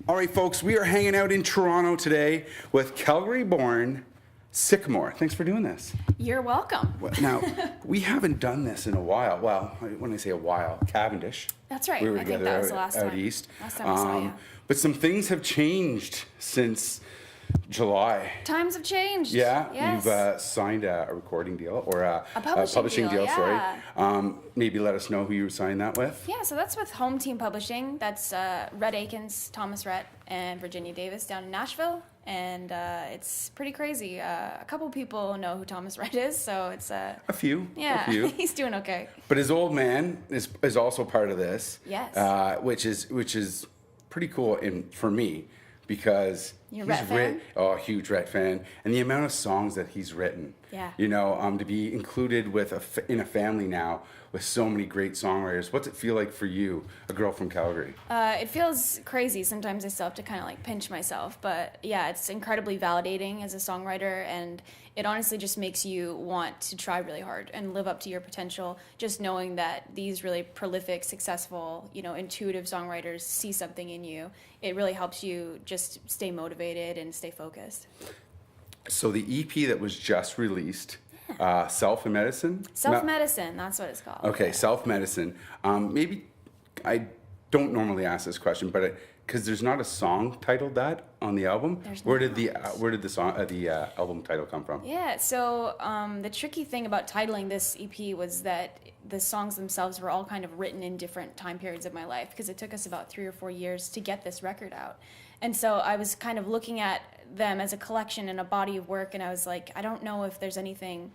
All right, folks, we are hanging out in Toronto today with Calgary-born Sykamore. Thanks for doing this. You're welcome. Now, we haven't done this in a while. Well, when I say a while, Cavendish. That's right. We were I think together that was the last out time. east. Last time I saw you. But some things have changed since July. Times have changed. Yeah, Yes. you've signed a recording deal or a publishing deal, yeah. Sorry. Maybe let us know who you signed that with. Yeah, so that's with Home Team Publishing. That's Rhett Akins, Thomas Rhett, and Virginia Davis down in Nashville. And it's pretty crazy. A couple people know who Thomas Rhett is, so it's a few. Yeah, a few. He's doing okay. But his old man is also part of this. Yes. Which is pretty cool for me because You're a Rhett fan? A huge Rhett fan, and the amount of songs that he's written. Yeah. You know, to be included in a family now with so many great songwriters. What's it feel like for you, a girl from Calgary? It feels crazy. Sometimes I still have to kind of like pinch myself, but yeah, it's incredibly validating as a songwriter, and it honestly just makes you want to try really hard and live up to your potential. Just knowing that these really prolific, successful, intuitive songwriters see something in you, it really helps you just stay motivated and stay focused. So the EP that was just released, Self-Medicine? Self-Medicine, that's what it's called. Okay, Self-Medicine. Maybe I don't normally ask this question, but because there's not a song titled that on the album. Where did the album title come from? Yeah, so the tricky thing about titling this EP was that the songs themselves were all kind of written in different time periods of my life, because it took us about 3 or 4 years to get this record out. And so I was kind of looking at them as a collection and a body of work, and I was like, I don't know if there's anything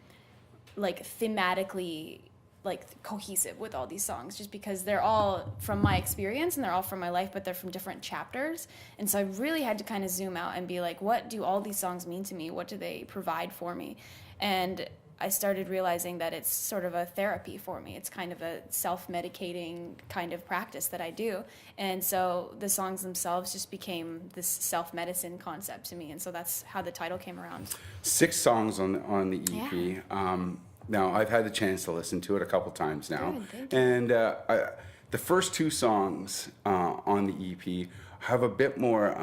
like thematically like cohesive with all these songs, just because they're all from my experience and they're all from my life, but they're from different chapters. And so I really had to kind of zoom out and be like, what do all these songs mean to me? What do they provide for me? And I started realizing that it's sort of a therapy for me. It's kind of a self-medicating kind of practice that I do. And so the songs themselves just became this self-medicine concept to me. And so that's how the title came around. 6 songs on the EP. Yeah. Now, I've had the chance to listen to it a couple times now. Good, thank you. And the first 2 songs on the EP have a bit more,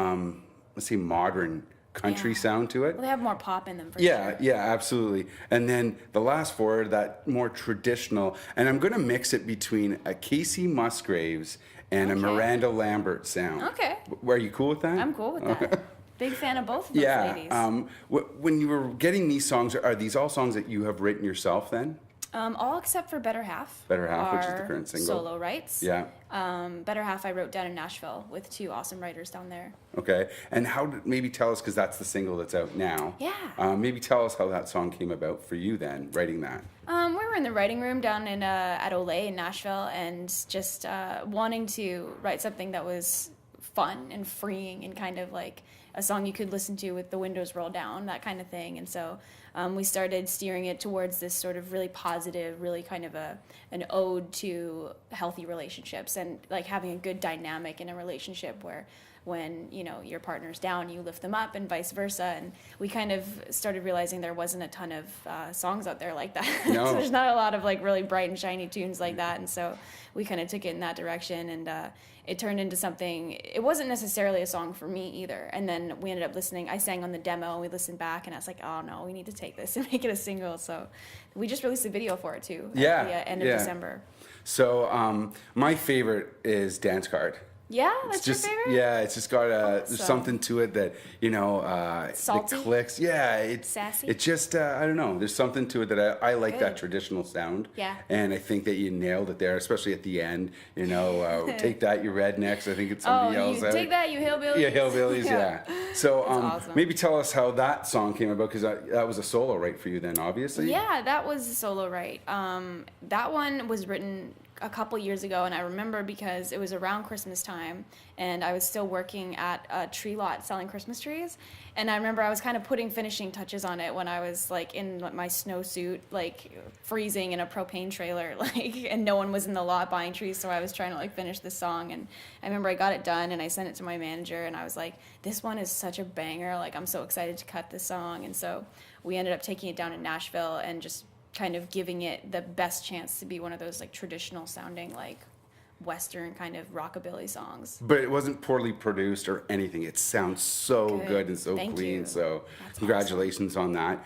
let's say, modern country sound to it. Well, they have more pop in them for Yeah, sure. yeah, absolutely. And then the last 4 are that more traditional, and I'm going to mix it between a Casey Musgraves and a Miranda Lambert sound. Okay. Are you cool with that? I'm cool with that. Big fan of both of those ladies. When you were getting these songs, are these all songs that you have written yourself then? All except for Better Half. Better Half, which is the current single. Solo rights. Yeah. Better Half I wrote down in Nashville with 2 awesome writers down there. Okay. And maybe tell us, because that's the single that's out now. Yeah. Maybe tell us how that song came about for you then, writing that. We were in the writing room down at Olay in Nashville, and just wanting to write something that was fun and freeing and kind of like a song you could listen to with the windows rolled down, that kind of thing. And so we started steering it towards this sort of really positive, really kind of an ode to healthy relationships and like having a good dynamic in a relationship where when your partner's down, you lift them up, and vice versa. And we kind of started realizing there wasn't a ton of songs out there like that. No. So there's not a lot of like really bright and shiny tunes like that. And so we kind of took it in that direction, and it turned into something. It wasn't necessarily a song for me either. And then we ended up listening. I sang on the demo, and we listened back, and I was like, oh no, we need to take this and make it a single. So we just released a video for it too. Yeah. At the end of December. So my favorite is Dance Card. Yeah, that's your favorite? Yeah, it's just got there's So- something to it that, Salty? the clicks. Yeah, it's Sassy? It just, I don't know. There's something to it that I like, that Good. traditional sound. Yeah. And I think that you nailed it there, especially at the end. Take that, you rednecks. I think it's somebody else. Take that, you hillbillies. Yeah, hillbillies. Yeah. So awesome. maybe tell us how that song came about, because that was a solo, right, for you then, obviously. Yeah, that was a solo write. That one was written a couple years ago, and I remember because it was around Christmas time, and I was still working at a tree lot selling Christmas trees, and I remember I was kind of putting finishing touches on it when I was like in my snowsuit, like freezing in a propane trailer, like, and no one was in the lot buying trees, so I was trying to like finish the song. And I remember I got it done, and I sent it to my manager, and I was like, this one is such a banger, like I'm so excited to cut this song. And so we ended up taking it down in Nashville and just kind of giving it the best chance to be one of those like traditional sounding like Western kind of rockabilly songs. But it wasn't poorly produced or anything. It sounds so good and so Thank clean. you. So That's congratulations on that.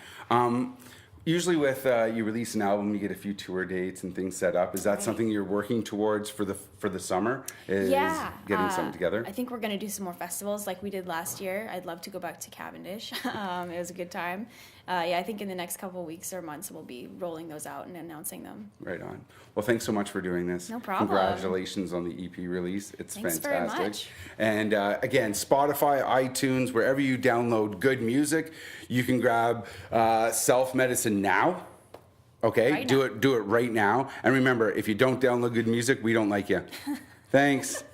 Usually with you release an album, you get a few tour dates and things set up. Is that something you're working towards for the summer? Is Yeah, getting something together? I think we're going to do some more festivals like we did last year. I'd love to go back to Cavendish. It was a good time. Yeah, I think in the next couple of weeks or months, we'll be rolling those out and announcing them. Right on. Well, thanks so much for doing this. No problem. Congratulations on the EP release. It's Thanks fantastic. very much. And again, Spotify, iTunes, wherever you download good music, you can grab Self Medicine now. Okay, Right do now. it right now. And remember, if you don't download good music, we don't like you. Thanks.